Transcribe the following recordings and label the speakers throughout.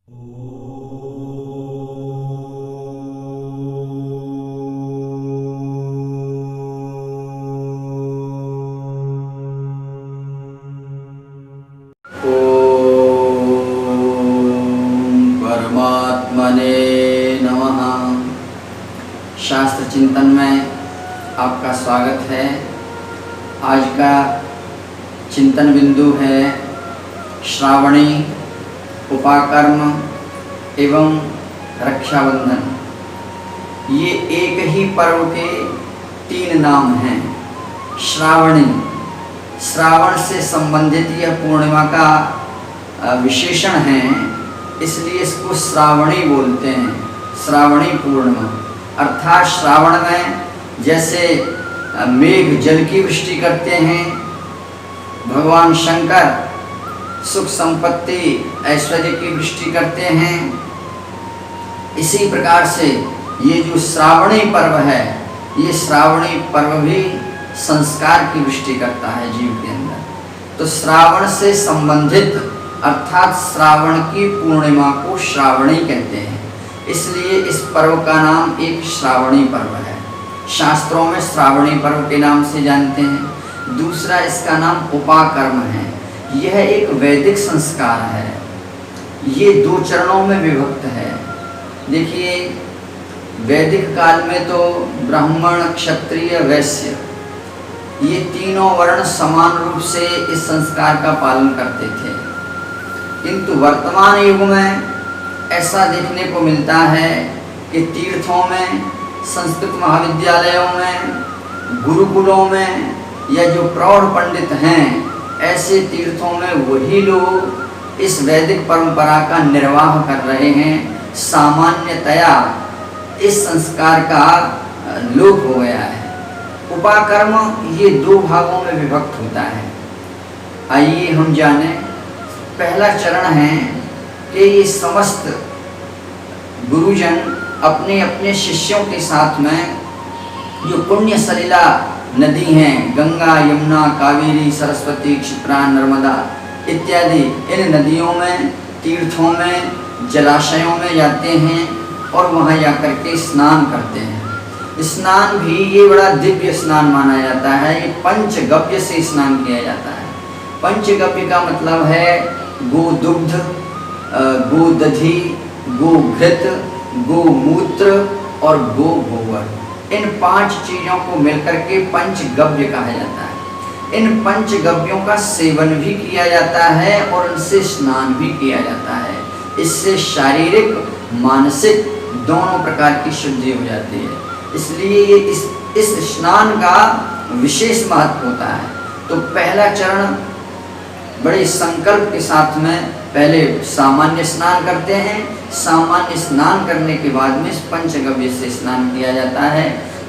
Speaker 1: परमात्मने नमः। शास्त्र चिंतन में आपका स्वागत है। आज का चिंतन बिंदु है श्रावणी, उपाकर्म एवं रक्षाबंधन। ये एक ही पर्व के तीन नाम हैं। श्रावणी, श्रावण से संबंधित यह पूर्णिमा का विशेषण है, इसलिए इसको श्रावणी बोलते हैं। श्रावणी पूर्णिमा अर्थात श्रावण में जैसे मेघ जल की वृष्टि करते हैं, भगवान शंकर सुख संपत्ति ऐश्वर्य की वृष्टि करते हैं, इसी प्रकार से ये जो श्रावणी पर्व है, ये श्रावणी पर्व भी संस्कार की वृष्टि करता है जीव के अंदर। तो श्रावण से संबंधित अर्थात श्रावण की पूर्णिमा को श्रावणी कहते हैं, इसलिए इस पर्व का नाम एक श्रावणी पर्व है। शास्त्रों में श्रावणी पर्व के नाम से जानते हैं। दूसरा इसका नाम उपाकर्म है। यह एक वैदिक संस्कार है। ये दो चरणों में विभक्त है। देखिए, वैदिक काल में तो ब्राह्मण, क्षत्रिय, वैश्य ये तीनों वर्ण समान रूप से इस संस्कार का पालन करते थे, किंतु वर्तमान युग में ऐसा देखने को मिलता है कि तीर्थों में, संस्कृत महाविद्यालयों में, गुरुकुलों में या जो प्रौढ़ पंडित हैं, ऐसे तीर्थों में वही लोग इस वैदिक परंपरा का निर्वाह कर रहे हैं। सामान्यतया इस संस्कार का लोप हो गया है। उपाकर्म ये दो भागों में विभक्त होता है। आइए हम जाने। पहला चरण है कि ये समस्त गुरुजन अपने अपने शिष्यों के साथ में जो पुण्य सलिला नदी हैं, गंगा, यमुना, कावेरी, सरस्वती, क्षिप्रा, नर्मदा इत्यादि, इन नदियों में, तीर्थों में, जलाशयों में जाते हैं और वहाँ जाकर के स्नान करते हैं। स्नान भी ये बड़ा दिव्य स्नान माना जाता है। ये पंचगव्य से स्नान किया जाता है। पंचगव्य का मतलब है गोदुग्ध, गोदधि, गोघृत, गोमूत्र और गोगोबर। इन पांच चीजों को मिलकर के पंचगव्य कहा जाता है। इन पंचगव्यों का सेवन भी किया जाता है और उनसे स्नान भी किया जाता है। इससे शारीरिक, मानसिक दोनों प्रकार की शुद्धि हो जाती है। इसलिए इस स्नान का विशेष महत्व होता है। तो पहला चरण बड़े संकल्प के साथ में पहले सामान्य स्नान करते हैं। सामान्य स्नान करने के बाद में पंचगव्य से स्नान किया जाता है।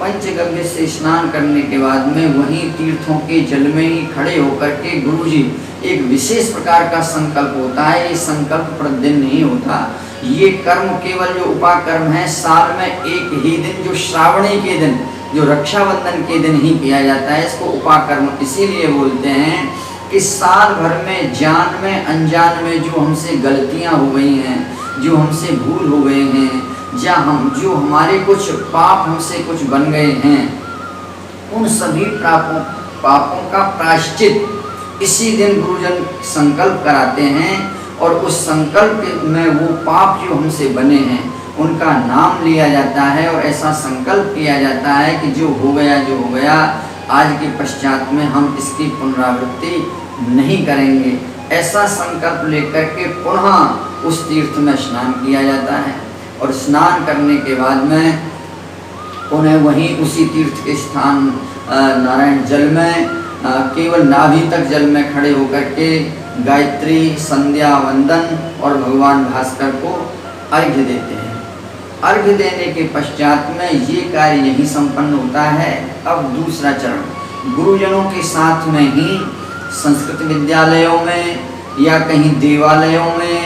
Speaker 1: पंचगव्य से स्नान करने के बाद में वहीं तीर्थों के जल में ही खड़े होकर के गुरुजी एक विशेष प्रकार का संकल्प होता है। ये संकल्प प्रतिदिन नहीं होता। ये कर्म केवल जो उपाकर्म है, साल में एक ही दिन, जो श्रावणी के दिन, जो रक्षाबंधन के दिन ही किया जाता है। इसको उपाकर्म इसीलिए बोलते हैं कि साल भर में जान में, अनजान में जो हमसे गलतियां हो गई हैं, जो हमसे भूल हो गए हैं, या जो हमारे कुछ पाप हमसे कुछ बन गए हैं, उन सभी पापों का प्रायश्चित इसी दिन गुरुजन संकल्प कराते हैं और उस संकल्प में वो पाप जो हमसे बने हैं उनका नाम लिया जाता है और ऐसा संकल्प किया जाता है कि जो हो गया, आज के पश्चात में हम इसकी पुनरावृत्ति नहीं करेंगे। ऐसा संकल्प लेकर के पुनः उस तीर्थ में स्नान किया जाता है और स्नान करने के बाद में उन्हें वहीं उसी तीर्थ के स्थान नारायण जल में केवल नाभि तक जल में खड़े होकर के गायत्री, संध्या वंदन और भगवान भास्कर को अर्घ्य देते हैं। अर्घ्य देने के पश्चात में ये कार्य यही संपन्न होता है। अब दूसरा चरण गुरुजनों के साथ में ही संस्कृत विद्यालयों में या कहीं देवालयों में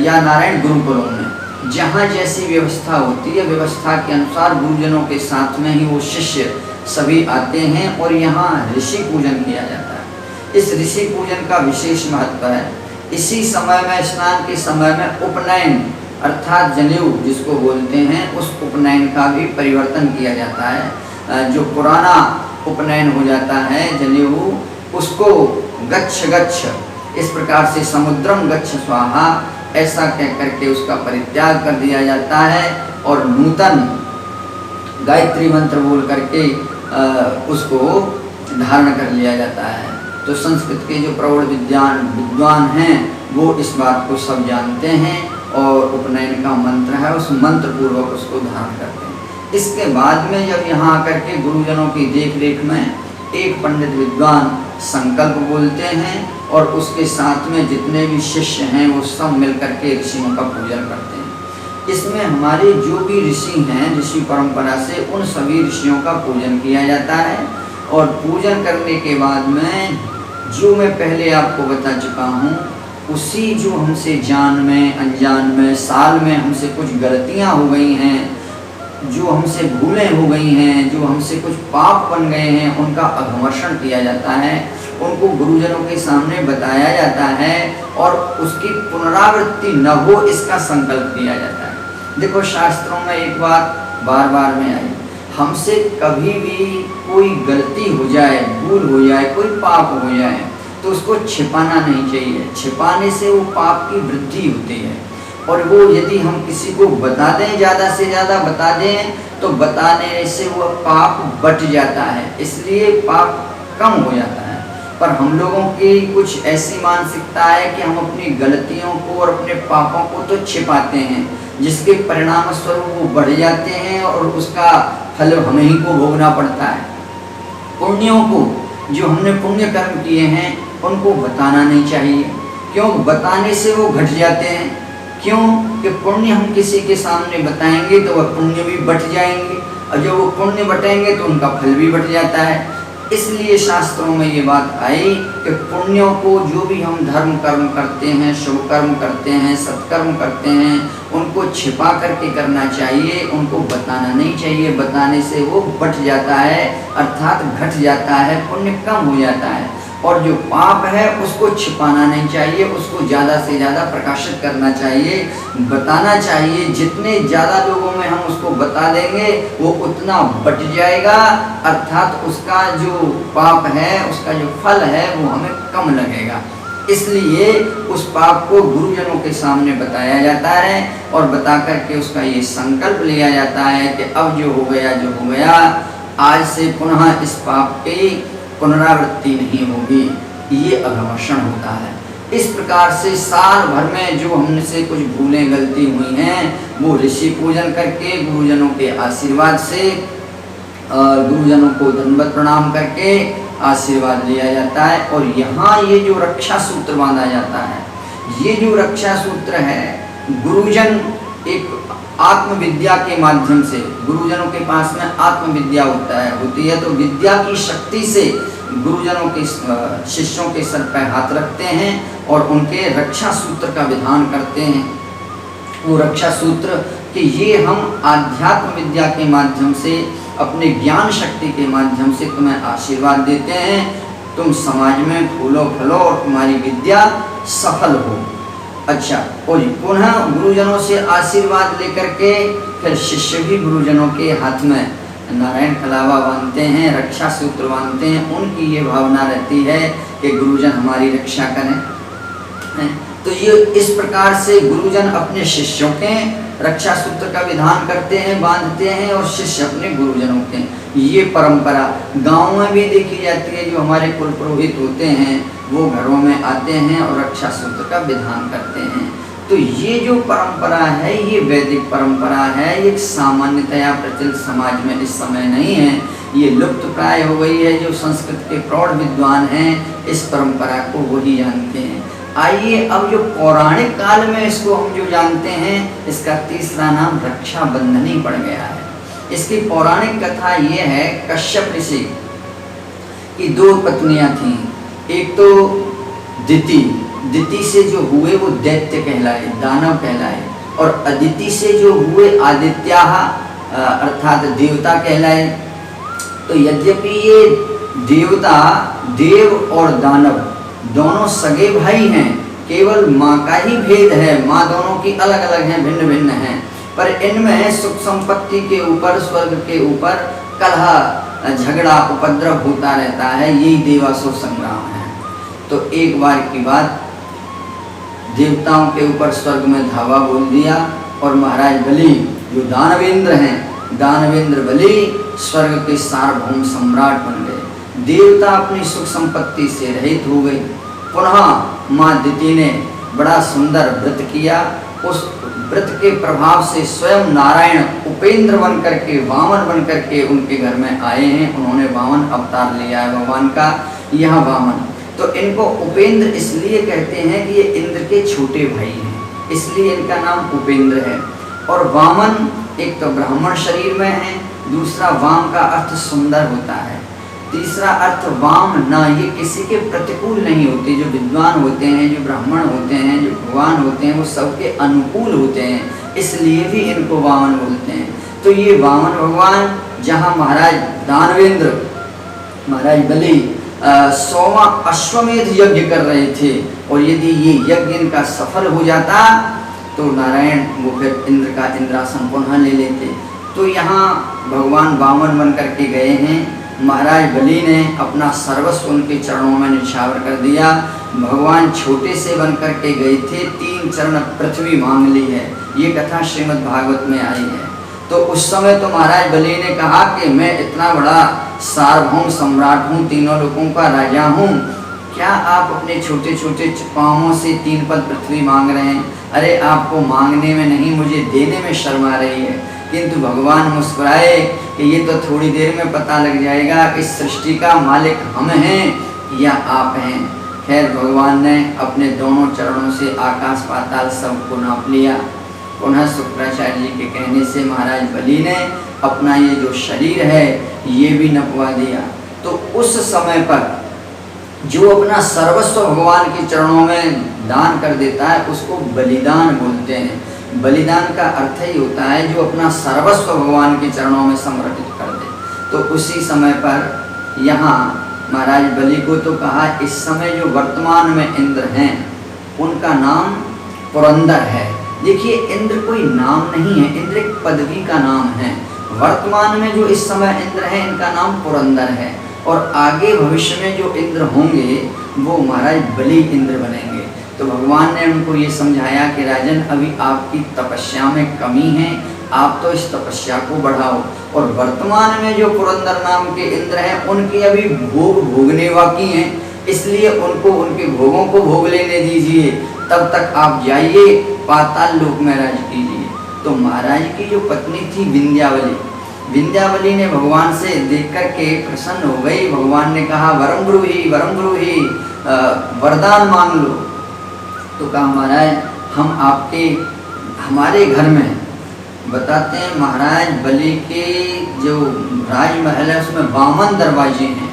Speaker 1: या नारायण गुरुकुलों में, जहाँ जैसी व्यवस्था होती है, व्यवस्था के अनुसार गुरुजनों के साथ में ही वो शिष्य सभी आते हैं और यहाँ ऋषि पूजन किया जाता है। इस ऋषि पूजन का विशेष महत्व है। इसी समय में, स्नान के समय में उपनयन अर्थात जनेऊ जिसको बोलते हैं, उस उपनयन का भी परिवर्तन किया जाता है। जो पुराना उपनयन हो जाता है जनेऊ, उसको गच्छ गच्छ, इस प्रकार से समुद्रम गच्छ स्वाहा ऐसा कह करके उसका परित्याग कर दिया जाता है और नूतन गायत्री मंत्र बोल करके उसको धारण कर लिया जाता है। तो संस्कृत के जो प्रौढ़ विद्वान हैं वो इस बात को सब जानते हैं और उपनयन का मंत्र है, उस मंत्र पूर्वक उसको धारण करते हैं। इसके बाद में जब यहाँ आकर के गुरुजनों की देख रेख में एक पंडित विद्वान संकल्प बोलते हैं और उसके साथ में जितने भी शिष्य हैं वो सब मिल करके ऋषियों का पूजन करते हैं। इसमें हमारे जो भी ऋषि हैं, ऋषि परंपरा से, उन सभी ऋषियों का पूजन किया जाता है। और पूजन करने के बाद में जो मैं पहले आपको बता चुका हूँ, उसी जो हमसे जान में, अनजान में, साल में हमसे कुछ गलतियाँ हो गई हैं, जो हमसे भूलें हो गई हैं, जो हमसे कुछ पाप बन गए हैं, उनका अघमर्षण किया जाता है, उनको गुरुजनों के सामने बताया जाता है और उसकी पुनरावृत्ति न हो इसका संकल्प किया जाता है। देखो शास्त्रों में एक बात बार बार में आई, हमसे कभी भी कोई गलती हो जाए, भूल हो जाए, कोई पाप हो जाए तो उसको छिपाना नहीं चाहिए। छिपाने से वो पाप की वृद्धि होती है और वो यदि हम किसी को बता दें, ज़्यादा से ज़्यादा बता दें, तो बताने से वो पाप बट जाता है, इसलिए पाप कम हो जाता है। पर हम लोगों की कुछ ऐसी मानसिकता है कि हम अपनी गलतियों को और अपने पापों को तो छिपाते हैं, जिसके परिणाम स्वरूप वो बढ़ जाते हैं और उसका फल हमें ही को भोगना पड़ता है। पुण्यों को, जो हमने पुण्य कर्म किए हैं, उनको बताना नहीं चाहिए। क्यों? बताने से वो घट जाते हैं। क्यों? कि पुण्य हम किसी के सामने बताएंगे तो वह पुण्य भी बढ़ जाएंगे और जब वो पुण्य बढ़ेंगे तो उनका फल भी बढ़ जाता है। इसलिए शास्त्रों में ये बात आई कि पुण्यों को, जो भी हम धर्म कर्म करते हैं, शुभ कर्म करते हैं, सत्कर्म करते हैं, उनको छिपा करके करना चाहिए, उनको बताना नहीं चाहिए। बताने से वो बढ़ जाता है अर्थात घट जाता है, पुण्य कम हो जाता है। और जो पाप है उसको छिपाना नहीं चाहिए, उसको ज़्यादा से ज़्यादा प्रकाशित करना चाहिए, बताना चाहिए। जितने ज़्यादा लोगों में हम उसको बता देंगे वो उतना बढ़ जाएगा, अर्थात उसका जो पाप है, उसका जो फल है वो हमें कम लगेगा। इसलिए उस पाप को गुरुजनों के सामने बताया जाता है और बता करके उसका ये संकल्प लिया जाता है कि अब जो हो गया, आज से पुनः इस पाप की पुनरावृत्ति नहीं होगी। ये अघमर्षण होता है। इस प्रकार से साल भर में जो हमसे कुछ भूलें गलती हुई हैं वो ऋषि पूजन करके, गुरुजनों के आशीर्वाद से, गुरुजनों को दंडवत प्रणाम करके आशीर्वाद लिया जाता है। और यहाँ ये जो रक्षा सूत्र बांधा जाता है, ये जो रक्षा सूत्र है, गुरुजन एक आत्मविद्या के माध्यम से, गुरुजनों के पास में आत्मविद्या होती है, तो विद्या की शक्ति से गुरुजनों के शिष्यों के सर पर हाथ रखते हैं और उनके रक्षा सूत्र का विधान करते हैं। वो रक्षा सूत्र कि ये हम आध्यात्म विद्या के माध्यम से, अपने ज्ञान शक्ति के माध्यम से तुम्हें आशीर्वाद देते हैं, तुम समाज में फूलो फलो और तुम्हारी विद्या सफल हो। अच्छा, और पुनः गुरुजनों से आशीर्वाद लेकर के फिर शिष्य भी गुरुजनों के हाथ में नारायण कलावा बांधते हैं, रक्षा सूत्र बांधते हैं। उनकी ये भावना रहती है कि गुरुजन हमारी रक्षा करें। तो ये इस प्रकार से गुरुजन अपने शिष्यों के रक्षा सूत्र का विधान करते हैं, बांधते हैं, और शिष्य अपने गुरुजनों के। ये परंपरा गाँव में भी देखी जाती है। जो हमारे कुल पुरोहित होते हैं वो घरों में आते हैं और रक्षा सूत्र का विधान करते हैं। तो ये जो परंपरा है ये वैदिक परंपरा है, ये सामान्यतया प्रचलित समाज में इस समय नहीं है, ये लुप्त प्राय हो गई है। जो संस्कृत के प्रौढ़ विद्वान हैं इस परंपरा को वही जानते हैं। आइए अब जो पौराणिक काल में इसको हम जो जानते हैं, इसका तीसरा नाम रक्षाबंधनी पड़ गया है। इसकी पौराणिक कथा ये है, कश्यप ऋषि की दो पत्नियां थीं। एक तो दिति से जो हुए वो दैत्य कहलाए, दानव कहलाए, और अदिति से जो हुए आदित्याः अर्थात देवता कहलाए। तो यद्यपि ये देवता, देव और दानव दोनों सगे भाई हैं, केवल माँ का ही भेद है, माँ दोनों की अलग अलग हैं, भिन्न भिन्न हैं, पर इनमें सुख संपत्ति के ऊपर, स्वर्ग के ऊपर कलह, झगड़ा, उपद्रव होता रहता है। यही देवासुर संग्राम है। तो एक बार की बात, देवताओं के ऊपर स्वर्ग में धावा बोल दिया और महाराज बलि जो दानवेंद्र हैं, दानवेंद्र बलि स्वर्ग के सार्वभौम सम्राट बन गए। देवता अपनी सुख संपत्ति से रहित हो गई। पुनः माँ दिति ने बड़ा सुंदर व्रत किया। उस व्रत के प्रभाव से स्वयं नारायण उपेंद्र बन करके, वामन बन करके उनके घर में आए हैं। उन्होंने वामन अवतार लिया है भगवान का। यह वामन, तो इनको उपेंद्र इसलिए कहते हैं कि ये इंद्र के छोटे भाई हैं, इसलिए इनका नाम उपेंद्र है। और वामन एक तो ब्राह्मण शरीर में है, दूसरा वाम का अर्थ सुंदर होता है, तीसरा अर्थ वाम न, ये किसी के प्रतिकूल नहीं होते। जो विद्वान होते हैं, जो ब्राह्मण होते हैं, जो भगवान होते हैं, वो सबके अनुकूल होते हैं, इसलिए भी इनको वामन बोलते हैं। तो ये वामन भगवान जहाँ महाराज दानवेंद्र, महाराज बलि 100वां अश्वमेध यज्ञ कर रहे थे, और यदि ये यज्ञ इनका सफल हो जाता तो नारायण वो फिर इंद्र का इंद्रासन पुनः ले लेते। तो यहाँ भगवान वामन बन करके गए हैं। महाराज बलि ने अपना सर्वस्व उनके चरणों में निछावर कर दिया। भगवान छोटे से बन करके गए थे, 3 चरण पृथ्वी मांग ली है, ये कथा श्रीमद् भागवत में आई है। तो उस समय तो महाराज बलि ने कहा कि मैं इतना बड़ा सार्वभौम सम्राट हूँ, तीनों लोगों का राजा हूँ, क्या आप अपने छोटे छोटे पाँवों से 3 पद पृथ्वी मांग रहे हैं? अरे आपको मांगने में नहीं, मुझे देने में शर्म आ रही है। किंतु भगवान मुस्कुराए कि ये तो थोड़ी देर में पता लग जाएगा इस सृष्टि का मालिक हम हैं या आप हैं। खैर भगवान ने अपने दोनों चरणों से आकाश पाताल सबको नाप लिया। पुनः शुक्राचार्य जी के कहने से महाराज बलि ने अपना ये जो शरीर है ये भी नपवा दिया। तो उस समय पर जो अपना सर्वस्व भगवान के चरणों में दान कर देता है उसको बलिदान बोलते हैं। बलिदान का अर्थ ही होता है जो अपना सर्वस्व भगवान के चरणों में समर्पित कर दे। तो उसी समय पर यहाँ महाराज बलि को तो कहा, इस समय जो वर्तमान में इंद्र हैं उनका नाम पुरंदर है। देखिए इंद्र कोई नाम नहीं है, इंद्र एक पदवी का नाम है। वर्तमान में जो इस समय इंद्र हैं इनका नाम पुरंदर है, और आगे भविष्य में जो इंद्र होंगे वो महाराज बलि इंद्र बनेंगे। तो भगवान ने उनको ये समझाया कि राजन अभी आपकी तपस्या में कमी है, आप तो इस तपस्या को बढ़ाओ, और वर्तमान में जो पुरंदर नाम के इंद्र हैं उनके अभी भोग भोगने बाकी हैं, इसलिए उनको उनके भोगों को भोग लेने दीजिए, तब तक आप जाइए पाताल लोक में राज कीजिए। तो महाराज की जो पत्नी थी विंध्यावली, विंध्यावली ने भगवान से देख कर के प्रसन्न हो गई। भगवान ने कहा वरम ब्रूहि वरदान मांग लो। तो कहा महाराज हम आपके, हमारे घर में बताते हैं महाराज बलि के जो राजमहल है उसमें 52 दरवाजे हैं,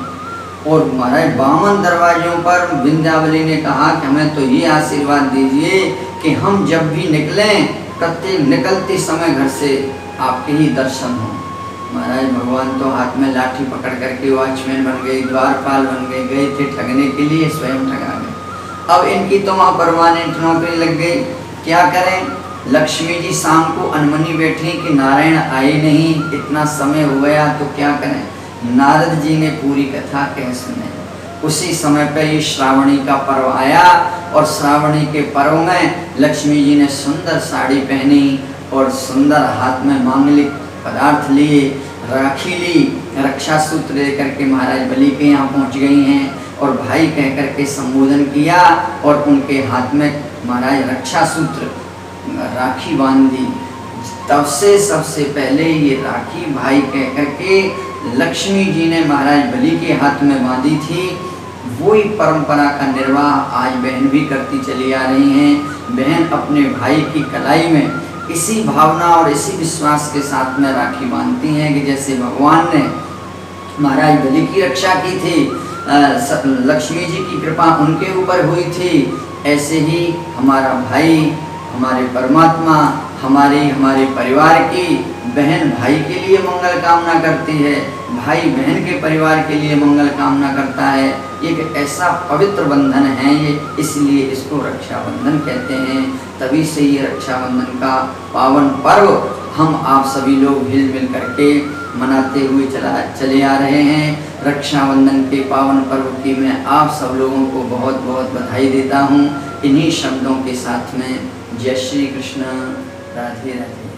Speaker 1: और महाराज 52 दरवाजों पर विंध्यावली ने कहा कि हमें तो ये आशीर्वाद दीजिए कि हम जब भी निकलें प्रत्येक निकलते समय घर से आपके ही दर्शन हो। महाराज भगवान तो हाथ में लाठी पकड़ करके वॉचमैन बन गए, द्वारपाल बन गए, गए थे ठगने के लिए, स्वयं ठगा गए। अब इनकी तो वहाँ परमानेंट नौकरी लग गई, क्या करें? लक्ष्मी जी शाम को अनमनी बैठी कि नारायण आए नहीं, इतना समय हो गया तो क्या करें? नारद जी ने पूरी कथा कह सुने। उसी समय पे ये श्रावणी का पर्व आया, और श्रावणी के पर्व में लक्ष्मी जी ने सुंदर साड़ी पहनी और सुंदर हाथ में मांगलिक पदार्थ लिए, राखी ली, रक्षा सूत्र लेकर के महाराज बलि के यहाँ पहुँच गई हैं, और भाई कह करके संबोधन किया, और उनके हाथ में महाराज रक्षा सूत्र राखी बांध दी। तब से सबसे पहले ये राखी भाई कह करके लक्ष्मी जी ने महाराज बलि के हाथ में बांधी थी। वही परंपरा का निर्वाह आज बहन भी करती चली आ रही हैं। बहन अपने भाई की कलाई में इसी भावना और इसी विश्वास के साथ में राखी बांधती हैं कि जैसे भगवान ने महाराज बलि की रक्षा की थी, लक्ष्मी जी की कृपा उनके ऊपर हुई थी, ऐसे ही हमारा भाई, हमारे परमात्मा, हमारे परिवार की, बहन भाई के लिए मंगल कामना करती है, भाई बहन के परिवार के लिए मंगल कामना करता है। एक ऐसा पवित्र बंधन है ये, इसलिए इसको रक्षाबंधन कहते हैं। तभी से ये रक्षाबंधन का पावन पर्व हम आप सभी लोग मिल करके मनाते हुए चले आ रहे हैं। रक्षाबंधन के पावन पर्व की मैं आप सब लोगों को बहुत बहुत बधाई देता हूँ। इन्हीं शब्दों के साथ में जय श्री कृष्ण, राधे राधे।